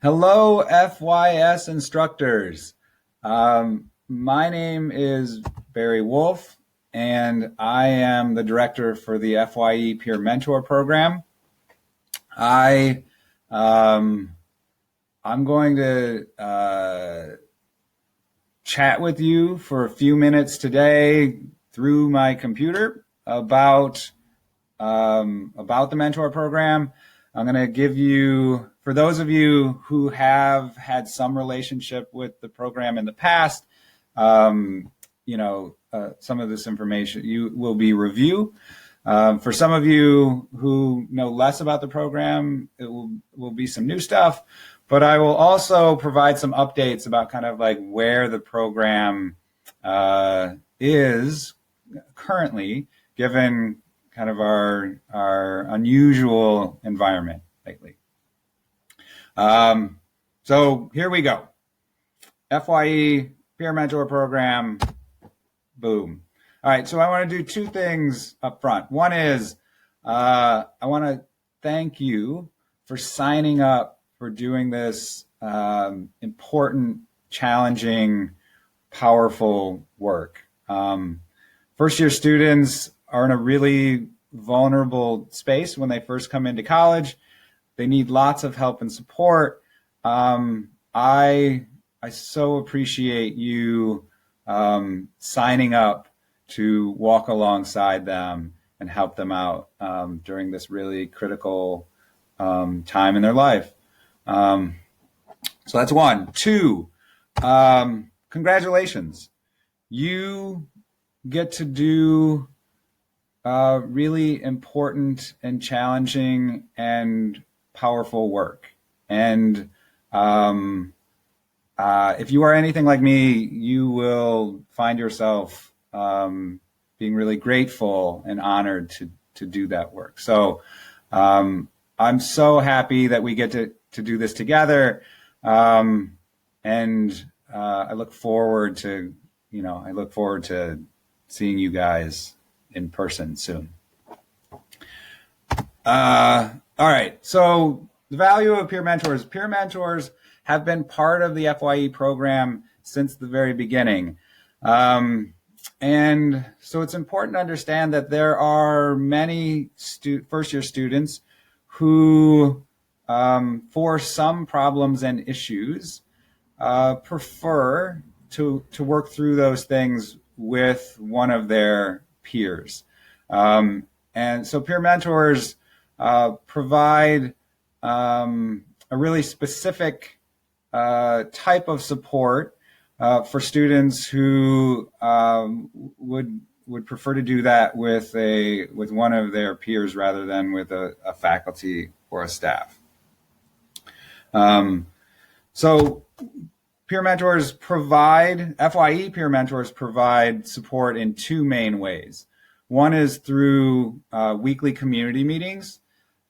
Hello, FYS instructors. My name is Barry Wolf, and I am the director for the FYE Peer Mentor Program. I'm going to chat with you for a few minutes today through my computer about the mentor program. I'm going to give you, for those of you who have had some relationship with the program in the past, some of this information you will be review. For some of you who know less about the program, it will be some new stuff, but I will also provide some updates about kind of like where the program is currently, given kind of our unusual environment lately. So here we go. FYE Peer Mentor Program, boom. All right, so I want to do two things up front. One is I want to thank you for signing up for doing this important, challenging, powerful work. First year students are in a really vulnerable space when they first come into college. They need lots of help and support. I so appreciate you signing up to walk alongside them and help them out during this really critical time in their life. So that's one. Two, congratulations. You get to do really important and challenging and powerful work. And if you are anything like me, you will find yourself being really grateful and honored to do that work. So I'm so happy that we get to do this together. And I look forward to, seeing you guys in person soon. All right, so the value of peer mentors. Peer mentors have been part of the FYE program since the very beginning. And so it's important to understand that there are many first-year students who, for some problems and issues, prefer to work through those things with one of their peers. And so peer mentors provide a really specific type of support for students who would prefer to do that with one of their peers rather than with a faculty or a staff. So peer mentors FYE peer mentors provide support in two main ways. One is through weekly community meetings,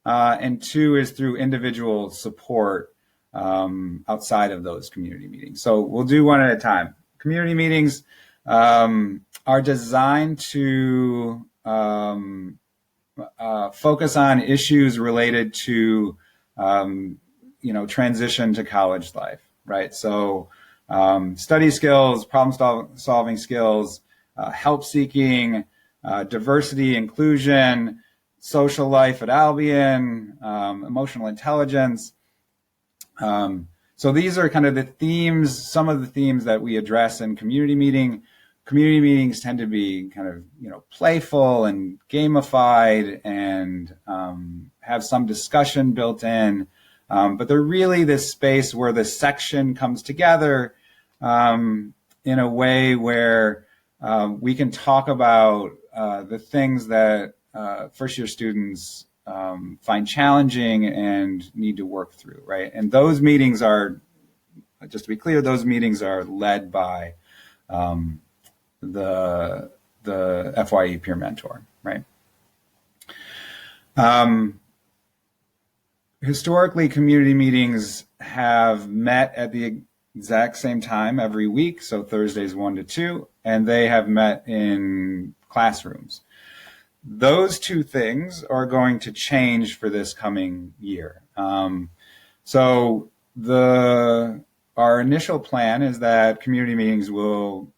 and two is through individual support outside of those community meetings. So we'll do one at a time. Community meetings are designed to focus on issues related to transition to college life, right? So study skills, problem solving skills, help seeking, diversity, inclusion, social life at Albion, emotional intelligence. So these are kind of the themes, some of the themes that we address in community meeting. Community meetings tend to be kind of, playful and gamified and have some discussion built in. But they're really this space where the section comes together in a way where we can talk about the things that first-year students find challenging and need to work through, right? And those meetings are, just to be clear, those meetings are led by the FYE peer mentor, right? Historically, community meetings have met at the exact same time every week, so Thursdays 1 to 2, and they have met in classrooms. Those two things are going to change for this coming year. So our initial plan is that community meetings will,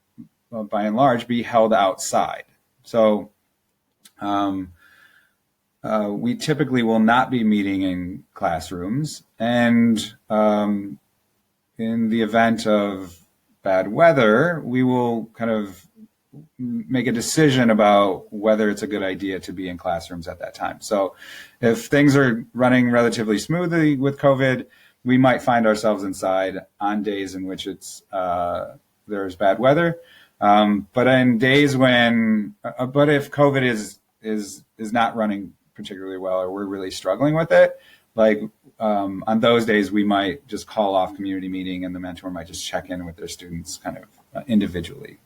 by and large, be held outside. So we typically will not be meeting in classrooms, and in the event of bad weather, we will kind of make a decision about whether it's a good idea to be in classrooms at that time. So if things are running relatively smoothly with COVID, we might find ourselves inside on days in which there's bad weather. But in days when, but if COVID is not running particularly well, or we're really struggling with it, like on those days, we might just call off community meeting, and the mentor might just check in with their students kind of individually.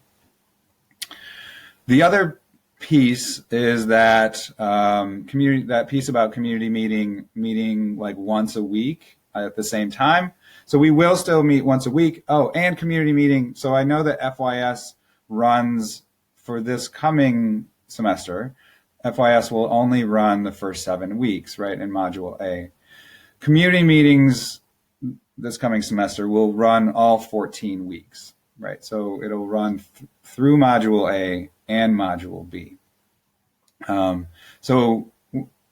The other piece is that that piece about community meeting like once a week at the same time. So we will still meet once a week. Oh, and community meeting. So I know that FYS runs for this coming semester. FYS will only run the first 7 weeks, right, in Module A. Community meetings this coming semester will run all 14 weeks, right? So it'll run through Module A and Module B. So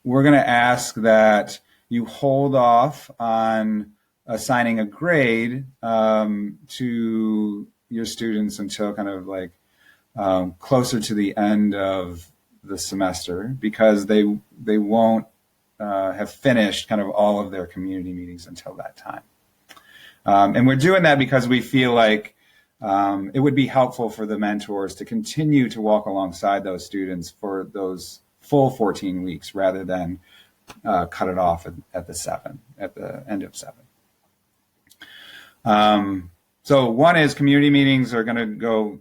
we're going to ask that you hold off on assigning a grade to your students until kind of like closer to the end of the semester, because they won't have finished kind of all of their community meetings until that time. And we're doing that because we feel like it would be helpful for the mentors to continue to walk alongside those students for those full 14 weeks rather than cut it off at the end of 7. So one is community meetings are going to go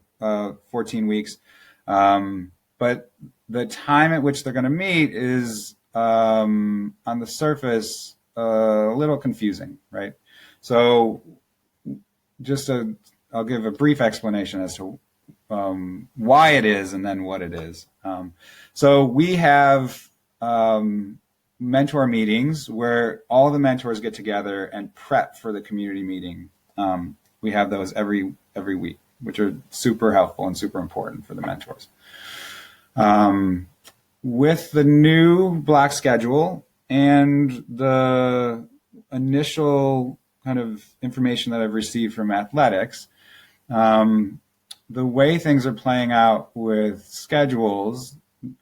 14 weeks, but the time at which they're going to meet is on the surface a little confusing, right? So I'll give a brief explanation as to why it is and then what it is. So we have mentor meetings where all the mentors get together and prep for the community meeting. We have those every week, which are super helpful and super important for the mentors. With the new block schedule and the initial kind of information that I've received from athletics, the way things are playing out with schedules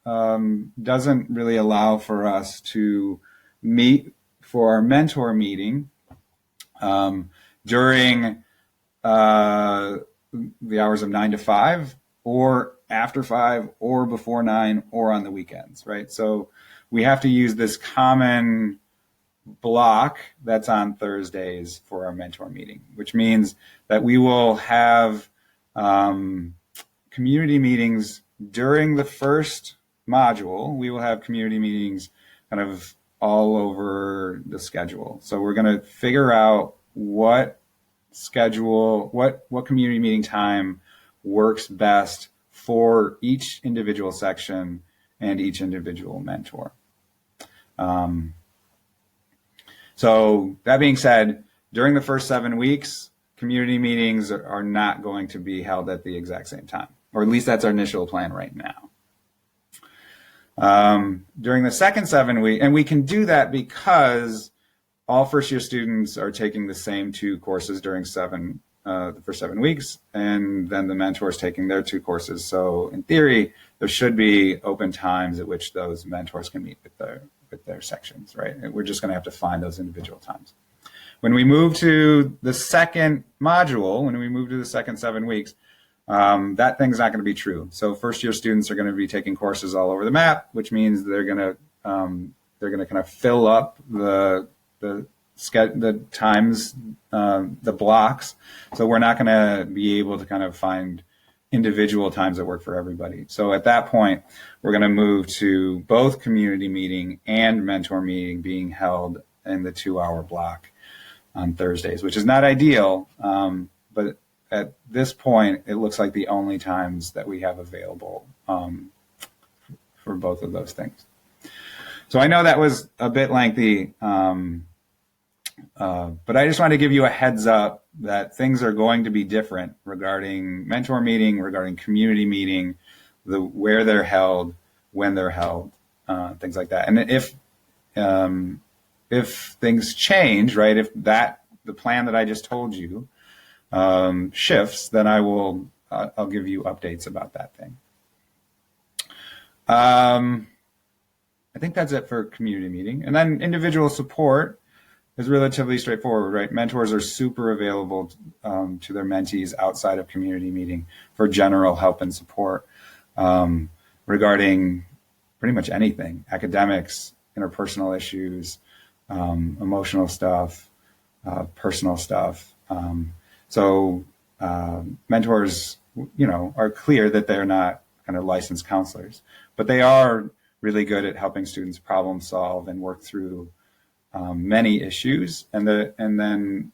doesn't really allow for us to meet for our mentor meeting during the hours of 9 to 5 or after 5 or before 9 or on the weekends, right? So we have to use this common block that's on Thursdays for our mentor meeting, which means that we will have community meetings during the first module. We will have community meetings kind of all over the schedule. So we're going to figure out what community meeting time works best for each individual section and each individual mentor. So that being said, during the first 7 weeks, community meetings are not going to be held at the exact same time, or at least that's our initial plan right now. During the second 7 weeks, and we can do that because all first-year students are taking the same 2 courses during the first 7 weeks, and then the mentor is taking their 2 courses. So in theory, there should be open times at which those mentors can meet with their sections, right? And we're just going to have to find those individual times. When we move to the second module, when we move to the second 7 weeks, that thing's not going to be true. So first-year students are going to be taking courses all over the map, which means they're going to kind of fill up the times, the blocks. So we're not going to be able to kind of find individual times that work for everybody. So at that point, we're going to move to both community meeting and mentor meeting being held in the 2-hour block on Thursdays, which is not ideal. But at this point, it looks like the only times that we have available for both of those things. So I know that was a bit lengthy, But I just want to give you a heads up that things are going to be different regarding mentor meeting, regarding community meeting, where they're held, when they're held, things like that. And if things change, right, if the plan that I just told you shifts, then I'll give you updates about that thing. I think that's it for community meeting. And then individual support is relatively straightforward, right? Mentors are super available to their mentees outside of community meeting for general help and support regarding pretty much anything: academics, interpersonal issues, emotional stuff, personal stuff. So mentors, are clear that they're not kind of licensed counselors, but they are really good at helping students problem solve and work through many issues, and then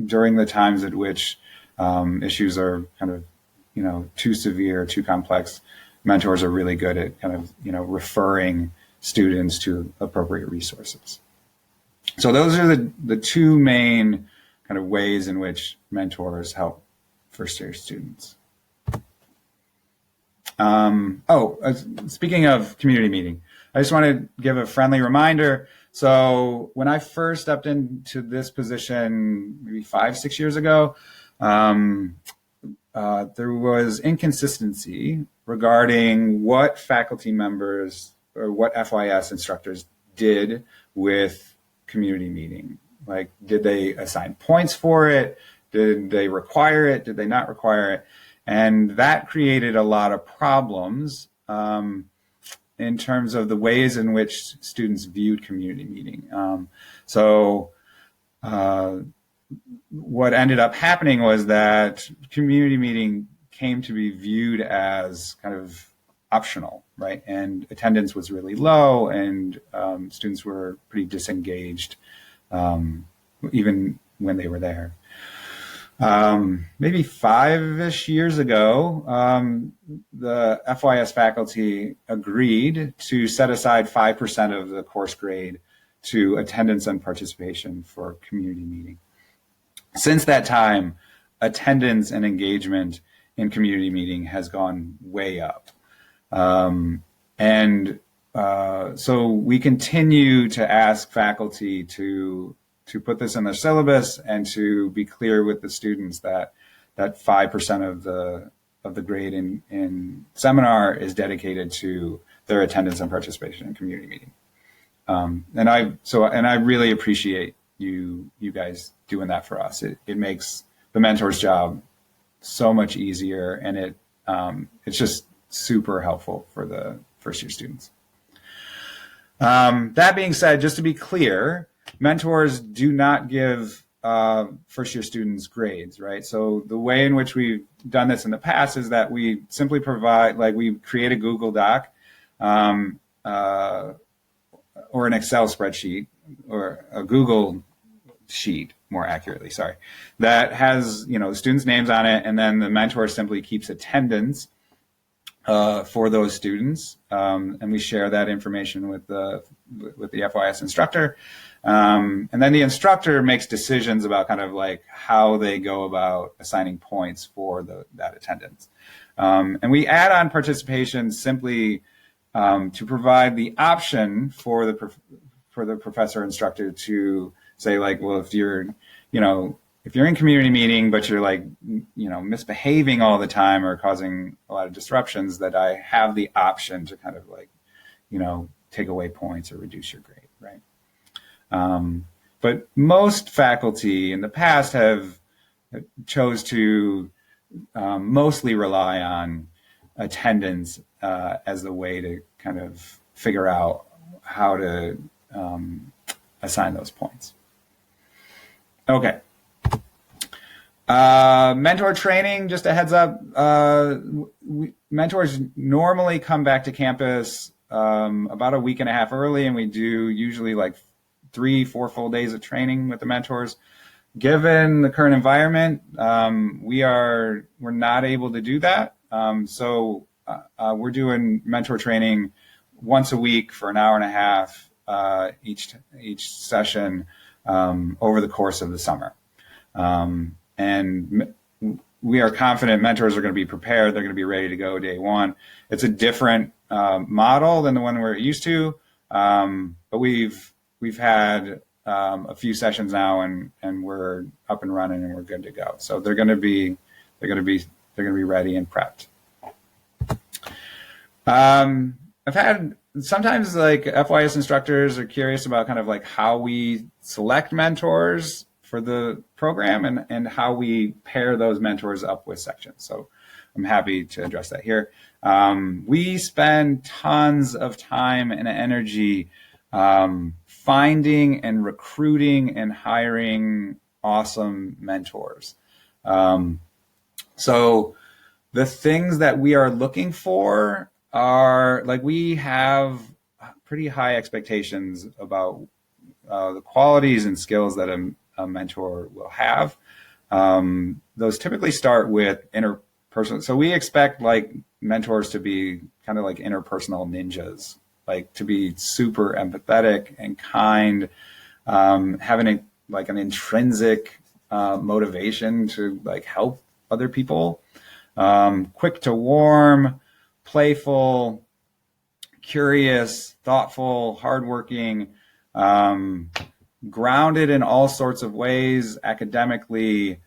during the times at which issues are kind of too severe, too complex, mentors are really good at kind of referring students to appropriate resources. So those are the two main kind of ways in which mentors help first-year students. Speaking of community meeting, I just want to give a friendly reminder. So when I first stepped into this position, maybe 5-6 years ago, there was inconsistency regarding what faculty members or what FYS instructors did with community meeting. Like, did they assign points for it? Did they require it? Did they not require it? And that created a lot of problems in terms of the ways in which students viewed community meeting. What ended up happening was that community meeting came to be viewed as kind of optional, right? And attendance was really low, and students were pretty disengaged even when they were there. Maybe 5-ish years ago, the FYS faculty agreed to set aside 5% of the course grade to attendance and participation for community meeting. Since that time, attendance and engagement in community meeting has gone way up. So we continue to ask faculty to put this in their syllabus and to be clear with the students that 5% of the grade in seminar is dedicated to their attendance and participation in community meeting. And I really appreciate you guys doing that for us. It makes the mentor's job so much easier, and it's just super helpful for the first year students. That being said, just to be clear, mentors do not give first year students grades, right? So the way in which we've done this in the past is that we simply provide, we create a Google Doc or an Excel spreadsheet, or a Google sheet, more accurately, sorry, that has students' names on it, and then the mentor simply keeps attendance for those students, and we share that information with the FYS instructor, and then the instructor makes decisions about kind of how they go about assigning points for that attendance, and we add on participation simply to provide the option for the professor instructor to say, well, if you're in community meeting, but you're misbehaving all the time or causing a lot of disruptions, that I have the option to kind of take away points or reduce your grade, right? But most faculty in the past have chose to mostly rely on attendance as the way to kind of figure out how to assign those points. Okay. Mentor training, just a heads up, mentors normally come back to campus about a week and a half early, and we do usually 3-4 full days of training with the mentors. Given the current environment, we're not able to do that. So we're doing mentor training once a week for an hour and a half each session over the course of the summer. And we are confident mentors are going to be prepared. They're going to be ready to go day one. It's a different model than the one we're used to, but we've had a few sessions now, and we're up and running, and we're good to go. So they're going to be ready and prepped. I've had sometimes like FYS instructors are curious about kind of like how we select mentors for the program and how we pair those mentors up with sections. So I'm happy to address that here. We spend tons of time and energy finding and recruiting and hiring awesome mentors. So the things that we are looking for are like, we have pretty high expectations about the qualities and skills that a mentor will have. Those typically start with interpersonal. So we expect like mentors to be kind of like interpersonal ninjas, like to be super empathetic and kind, having an intrinsic motivation to like help other people, quick to warm, playful, curious, thoughtful, hardworking, grounded in all sorts of ways, academically,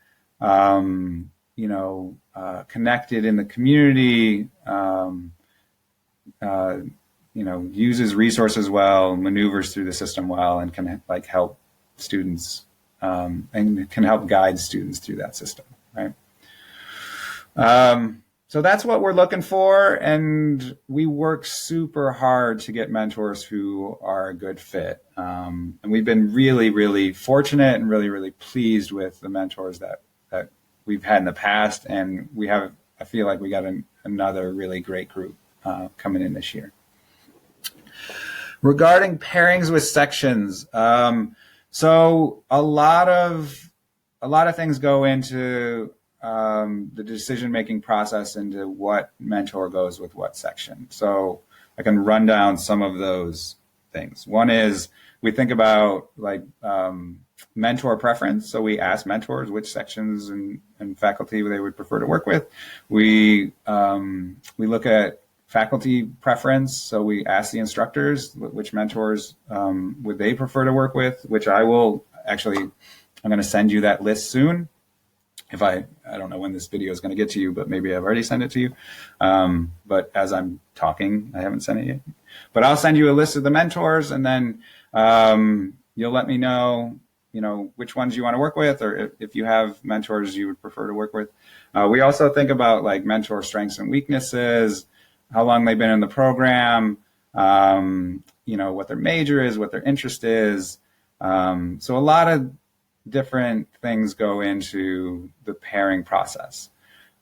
connected in the community, uses resources well, maneuvers through the system well, and can like help students and can help guide students through that system, right? So that's what we're looking for, and we work super hard to get mentors who are a good fit. And we've been really, really fortunate and really, really pleased with the mentors that we've had in the past, and I feel like we got another really great group coming in this year. Regarding pairings with sections, so a lot of things go into the decision-making process into what mentor goes with what section. So I can run down some of those things. One is we think about like mentor preference. So we ask mentors which sections and faculty they would prefer to work with. We look at faculty preference. So we ask the instructors which mentors would they prefer to work with, which I'm going to send you that list soon. If I don't know when this video is going to get to you, but maybe I've already sent it to you. But as I'm talking, I haven't sent it yet. But I'll send you a list of the mentors, and then you'll let me know, which ones you want to work with, or if you have mentors you would prefer to work with. We also think about like mentor strengths and weaknesses, how long they've been in the program, what their major is, what their interest is. So a lot of different things go into the pairing process.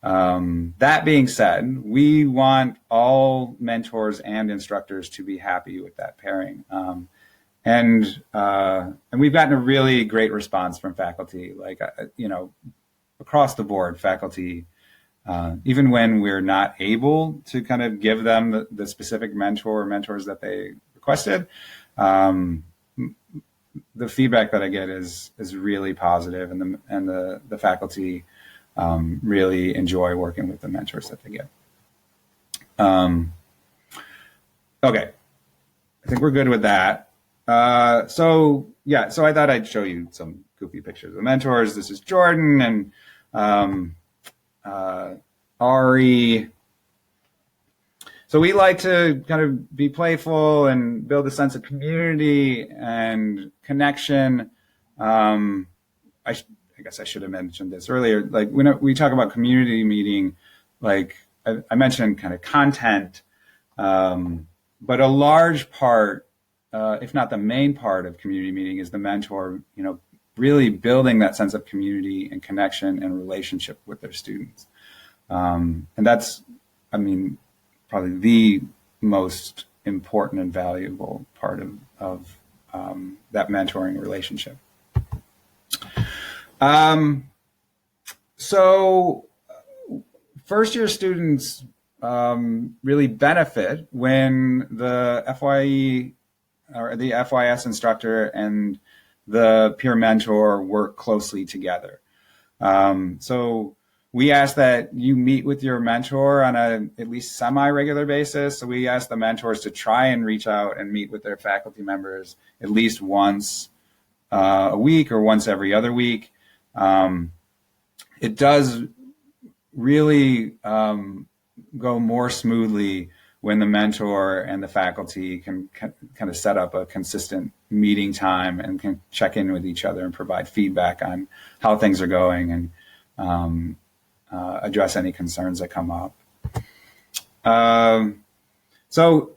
That being said, we want all mentors and instructors to be happy with that pairing. And we've gotten a really great response from faculty, across the board, faculty, even when we're not able to kind of give them the specific mentor or mentors that they requested, the feedback that I get is really positive, and the faculty really enjoy working with the mentors that they get. Okay, I think we're good with that. So I thought I'd show you some goofy pictures of the mentors. This is Jordan and Ari. So we like to kind of be playful and build a sense of community and connection. I guess I should have mentioned this earlier. Like when we talk about community meeting, like I mentioned kind of content, but a large part, if not the main part of community meeting is the mentor, really building that sense of community and connection and relationship with their students. And that's, probably the most important and valuable part of that mentoring relationship. So first year students really benefit when the FYE or the FYS instructor and the peer mentor work closely together. So we ask that you meet with your mentor on a at least semi-regular basis. So we ask the mentors to try and reach out and meet with their faculty members at least once a week or once every other week. It does really go more smoothly when the mentor and the faculty can kind of set up a consistent meeting time and can check in with each other and provide feedback on how things are going and address any concerns that come up. So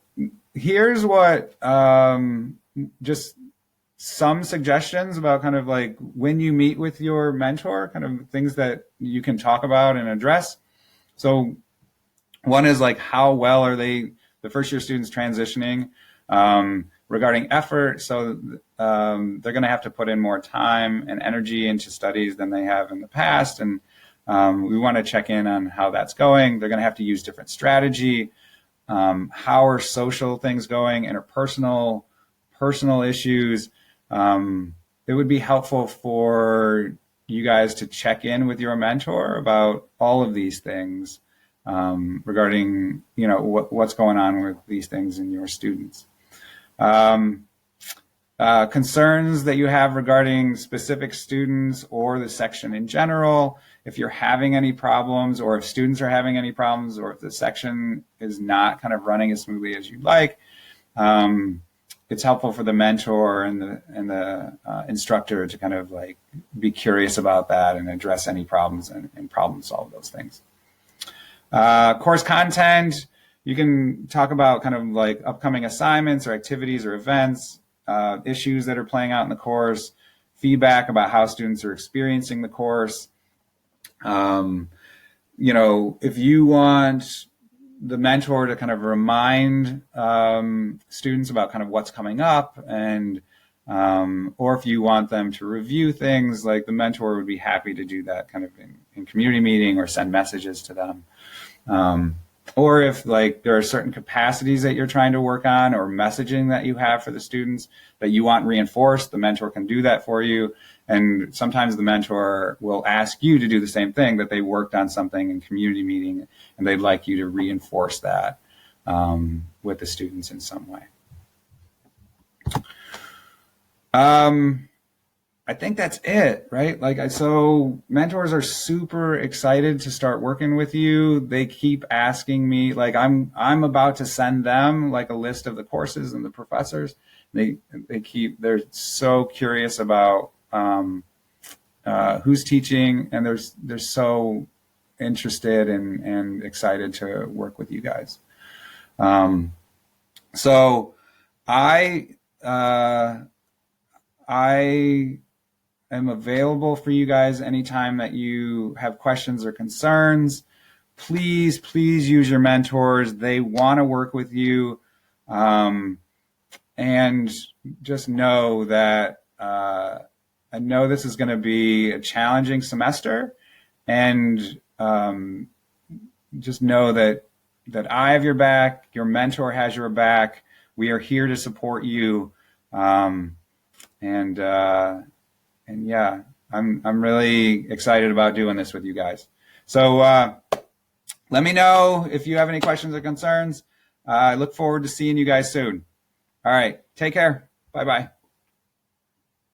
here's what, just some suggestions about kind of like when you meet with your mentor, kind of things that you can talk about and address. So one is like, how well are the first year students transitioning regarding effort? So they're going to have to put in more time and energy into studies than they have in the past. And we want to check in on how that's going. They're going to have to use different strategy. How are social things going? Interpersonal, personal issues. It would be helpful for you guys to check in with your mentor about all of these things regarding, you know, what's going on with these things in your students. Concerns that you have regarding specific students or the section in general. If you're having any problems, or if students are having any problems, or if the section is not kind of running as smoothly as you'd like, it's helpful for the mentor and the instructor to kind of like be curious about that and address any problems and problem solve those things. Course content, you can talk about kind of like upcoming assignments or activities or events, issues that are playing out in the course, feedback about how students are experiencing the course. You know, if you want the mentor to kind of remind students about kind of what's coming up, and or if you want them to review things, like the mentor would be happy to do that kind of in community meeting or send messages to them. Or if like there are certain capacities that you're trying to work on or messaging that you have for the students that you want reinforced, the mentor can do that for you. And sometimes the mentor will ask you to do the same thing, that they worked on something in community meeting and they'd like you to reinforce that with the students in some way. I think that's it, right? Like, so mentors are super excited to start working with you. They keep asking me, like, I'm about to send them like a list of the courses and the professors. They're so curious about who's teaching, and they're so interested and excited to work with you guys. So I am available for you guys anytime that you have questions or concerns. Please use your mentors. They want to work with you. And just know that I know this is going to be a challenging semester, and just know that I have your back, your mentor has your back. We are here to support you. And yeah, I'm really excited about doing this with you guys. So let me know if you have any questions or concerns. I look forward to seeing you guys soon. All right, take care. Bye-bye.